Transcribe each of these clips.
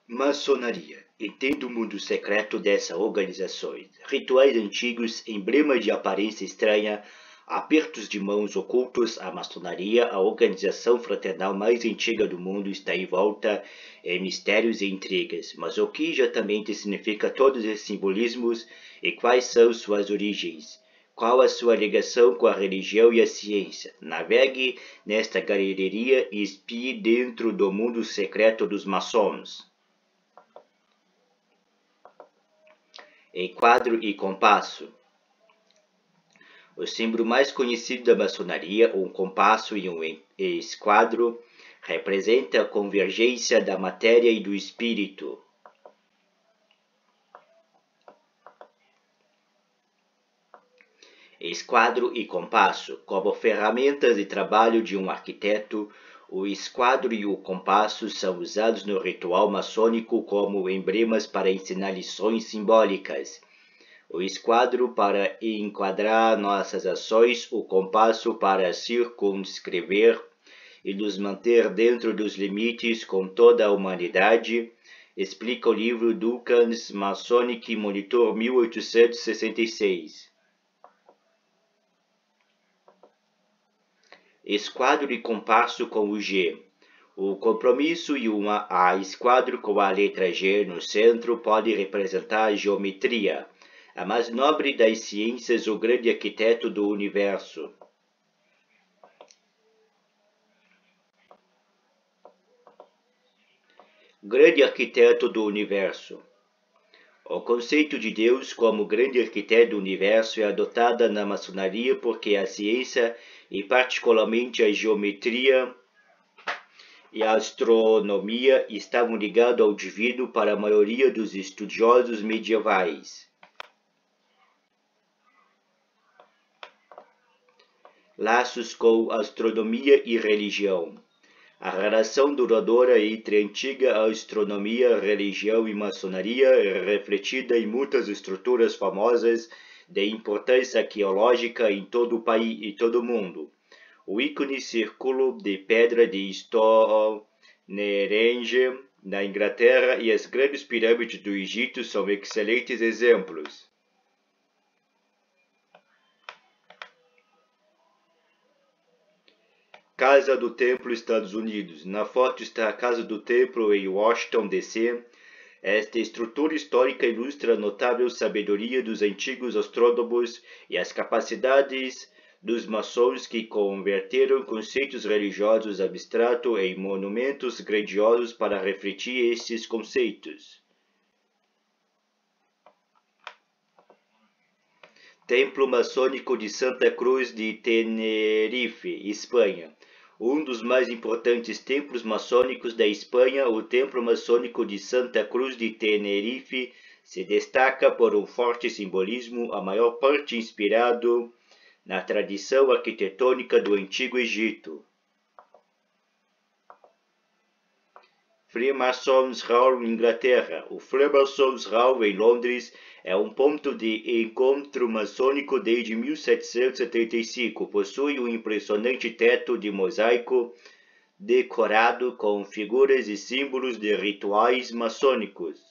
Maçonaria. Entenda o mundo secreto dessa organização. Rituais antigos, emblemas de aparência estranha, apertos de mãos ocultos. A maçonaria, a organização fraternal mais antiga do mundo, está envolta em mistérios e intrigas. Mas o que exatamente significa todos esses simbolismos e quais são suas origens? Qual a sua ligação com a religião e a ciência? Navegue nesta galeria e espie dentro do mundo secreto dos maçons. Enquadro e compasso. O símbolo mais conhecido da maçonaria, um compasso e um esquadro, representa a convergência da matéria e do espírito. Esquadro e compasso. Como ferramentas de trabalho de um arquiteto, o esquadro e o compasso são usados no ritual maçônico como emblemas para ensinar lições simbólicas. O esquadro para enquadrar nossas ações, o compasso para circunscrever e nos manter dentro dos limites com toda a humanidade, explica o livro Duncan's Masonic Monitor 1866. Esquadro e compasso com o G. O compromisso e a esquadro com a letra G no centro pode representar a geometria, a mais nobre das ciências, o grande arquiteto do universo. Grande arquiteto do universo. O conceito de Deus como grande arquiteto do universo é adotado na maçonaria porque a ciência, e particularmente a geometria e a astronomia, estavam ligados ao divino para a maioria dos estudiosos medievais. Laços com astronomia e religião. A relação duradoura entre a antiga astronomia, religião e maçonaria é refletida em muitas estruturas famosas de importância arqueológica em todo o país e todo o mundo. O ícone círculo de pedra de Stonehenge, na Inglaterra, e as grandes pirâmides do Egito são excelentes exemplos. Casa do Templo, Estados Unidos. Na foto está a Casa do Templo em Washington, D.C. Esta estrutura histórica ilustra a notável sabedoria dos antigos astrônomos e as capacidades dos maçons que converteram conceitos religiosos abstratos em monumentos grandiosos para refletir esses conceitos. Templo Maçônico de Santa Cruz de Tenerife, Espanha. Um dos mais importantes templos maçônicos da Espanha, o Templo Maçônico de Santa Cruz de Tenerife, se destaca por um forte simbolismo, a maior parte inspirado na tradição arquitetônica do Antigo Egito. Freemasons Hall, Inglaterra. O Freemasons Hall, em Londres, é um ponto de encontro maçônico desde 1775. Possui um impressionante teto de mosaico decorado com figuras e símbolos de rituais maçônicos.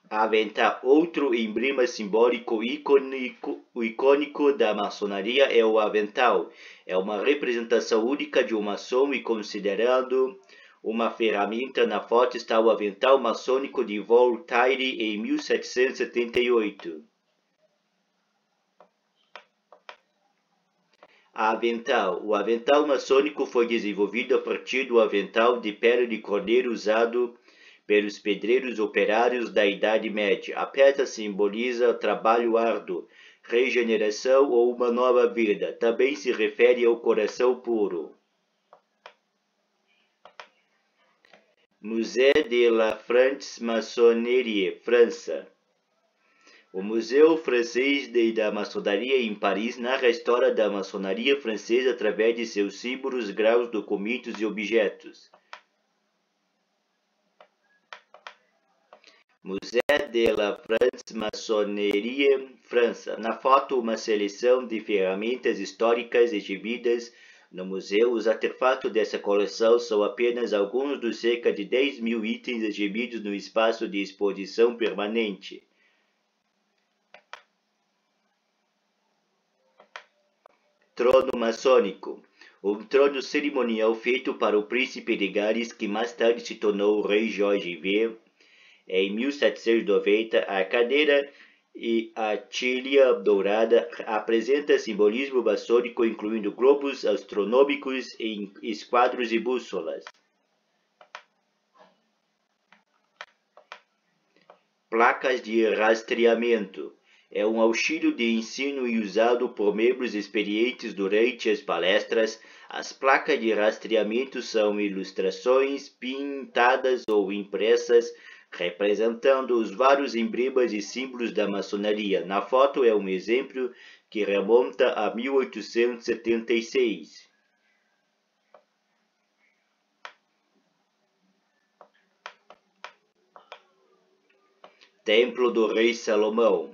Avental. Outro emblema simbólico icônico da maçonaria é o avental. É uma representação única de um maçom e considerado uma ferramenta. Na foto está o avental maçônico de Voltaire em 1778. Avental. O avental maçônico foi desenvolvido a partir do avental de pele de cordeiro usado pelos pedreiros operários da Idade Média. A peça simboliza trabalho árduo, regeneração ou uma nova vida. Também se refere ao coração puro. Musée de la Franche-Maçonnerie, França. O Museu Francês da Maçonaria em Paris narra a história da maçonaria francesa através de seus símbolos, graus, documentos e objetos. Musée de la Franche-Maçonnerie, França. Na foto, uma seleção de ferramentas históricas exibidas No museu, os artefatos dessa coleção são apenas alguns dos cerca de 10.000 itens exibidos no espaço de exposição permanente. Trono maçônico. Um trono cerimonial feito para o príncipe de Gales, que mais tarde se tornou o rei Jorge V. Em 1790, a cadeira e a tilha dourada apresenta simbolismo maçônico, incluindo globos astronômicos, esquadros e bússolas. Placas de rastreamento. É um auxílio de ensino e usado por membros experientes durante as palestras. As placas de rastreamento são ilustrações pintadas ou impressas representando os vários emblemas e símbolos da maçonaria. Na foto é um exemplo que remonta a 1876. Templo do Rei Salomão.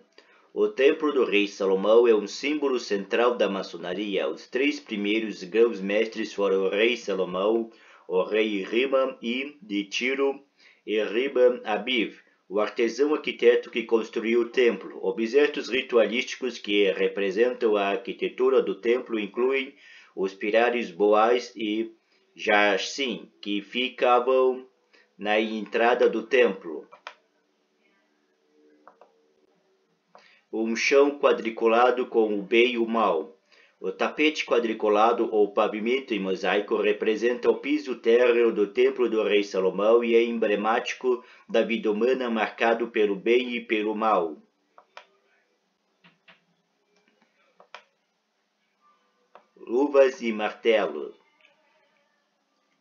O Templo do Rei Salomão é um símbolo central da maçonaria. Os três primeiros grãos-mestres foram o Rei Salomão, o Rei Ribam I de Tiro e Ribam Abib, o artesão arquiteto que construiu o templo. Objetos ritualísticos que representam a arquitetura do templo incluem os pilares Boaz e Jacim, que ficavam na entrada do templo. Um chão quadriculado com o bem e o mal. O tapete quadriculado ou pavimento em mosaico representa o piso térreo do Templo do Rei Salomão e é emblemático da vida humana marcado pelo bem e pelo mal. Luvas e martelos.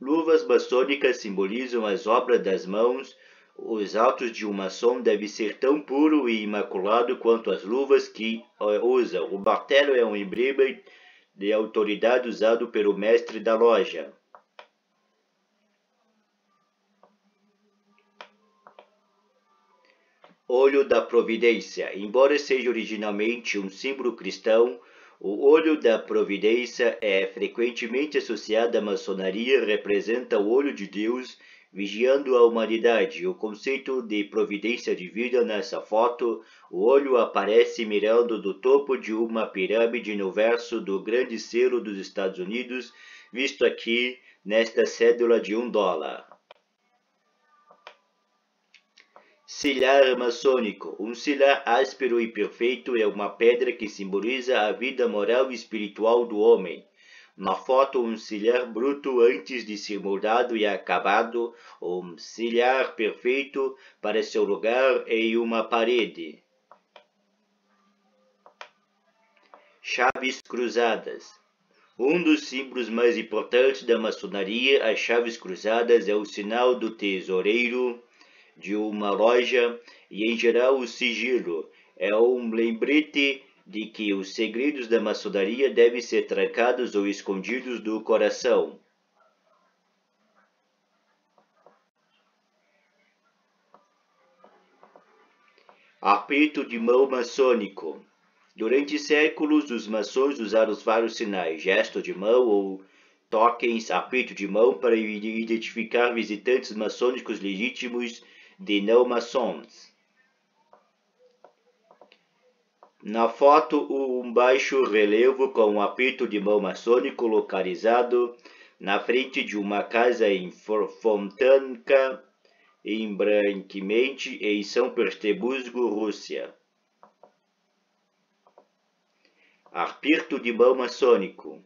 Luvas maçônicas simbolizam as obras das mãos. Os atos de um maçom devem ser tão puro e imaculado quanto as luvas que usa. O martelo é um emblema de autoridade usado pelo mestre da loja. Olho da providência. Embora seja originalmente um símbolo cristão, o olho da providência é frequentemente associado à maçonaria e representa o olho de Deus vigiando a humanidade. O conceito de providência divina nessa foto, o olho aparece mirando do topo de uma pirâmide no verso do grande selo dos Estados Unidos, visto aqui nesta cédula de $1. Silhar maçônico. Um silhar áspero e perfeito é uma pedra que simboliza a vida moral e espiritual do homem. Na foto, um silhar bruto antes de ser moldado e acabado, um silhar perfeito para seu lugar em uma parede. Chaves cruzadas. Um dos símbolos mais importantes da maçonaria, as chaves cruzadas é o sinal do tesoureiro de uma loja e, em geral, o sigilo. É um lembrete de que os segredos da maçonaria devem ser trancados ou escondidos do coração. Aperto de mão maçônico. Durante séculos, os maçons usaram vários sinais, gesto de mão ou tokens, aperto de mão para identificar visitantes maçônicos legítimos de não maçons. Na foto, um baixo relevo com um aperto de mão maçônico localizado na frente de uma casa em Fontanka, em Branquemente, em São Petersburgo, Rússia. Aperto de mão maçônico.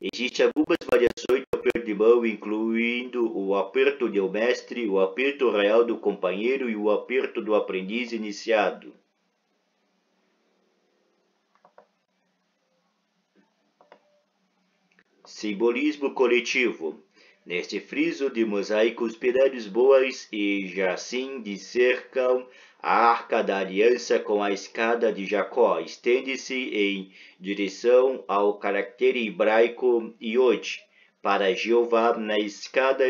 Existem algumas variações do aperto de mão, incluindo o aperto do mestre, o aperto real do companheiro e o aperto do aprendiz iniciado. Simbolismo coletivo. Neste friso de mosaico, os pilares Boaz e Jacim cercam a Arca da Aliança com a escada de Jacó. Estende-se em direção ao caractere hebraico Iod. Para Jeová, na escada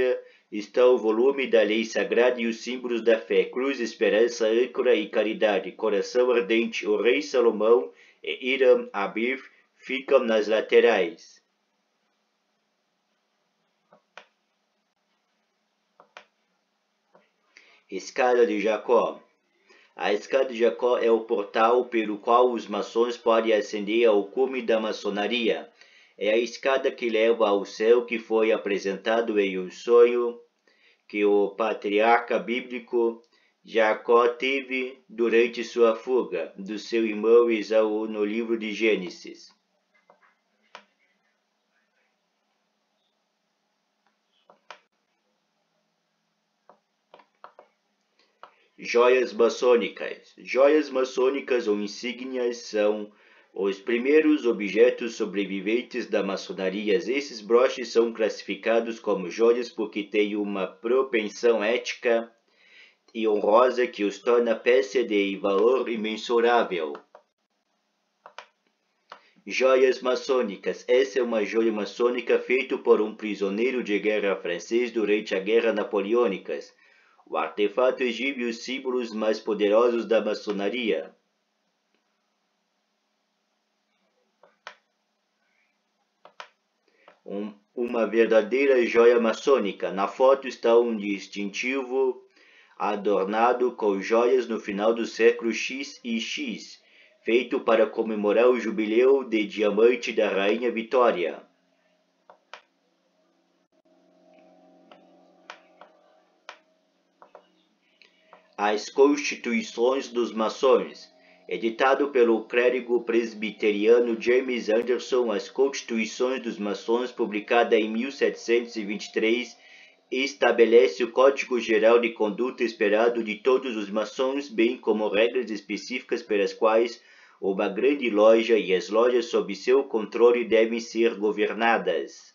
está o volume da lei sagrada e os símbolos da fé, cruz, esperança, âncora e caridade, coração ardente. O rei Salomão e Hiram Abib ficam nas laterais. Escada de Jacó. A escada de Jacó é o portal pelo qual os maçons podem ascender ao cume da maçonaria. É a escada que leva ao céu que foi apresentado em um sonho que o patriarca bíblico Jacó teve durante sua fuga do seu irmão Esaú no livro de Gênesis. Joias maçônicas. Joias maçônicas ou insígnias são os primeiros objetos sobreviventes da maçonaria. Esses broches são classificados como joias porque têm uma propensão ética e honrosa que os torna peça de valor imensurável. Joias maçônicas. Essa é uma joia maçônica feita por um prisioneiro de guerra francês durante a Guerra Napoleônica. O artefato exibe os símbolos mais poderosos da maçonaria. Uma verdadeira joia maçônica. Na foto está um distintivo adornado com joias no final do século X e X, feito para comemorar o jubileu de diamante da Rainha Vitória. As Constituições dos Maçons. Editado pelo clérigo presbiteriano James Anderson, As Constituições dos Maçons, publicada em 1723, estabelece o Código Geral de Conduta esperado de todos os maçons, bem como regras específicas pelas quais uma grande loja e as lojas sob seu controle devem ser governadas.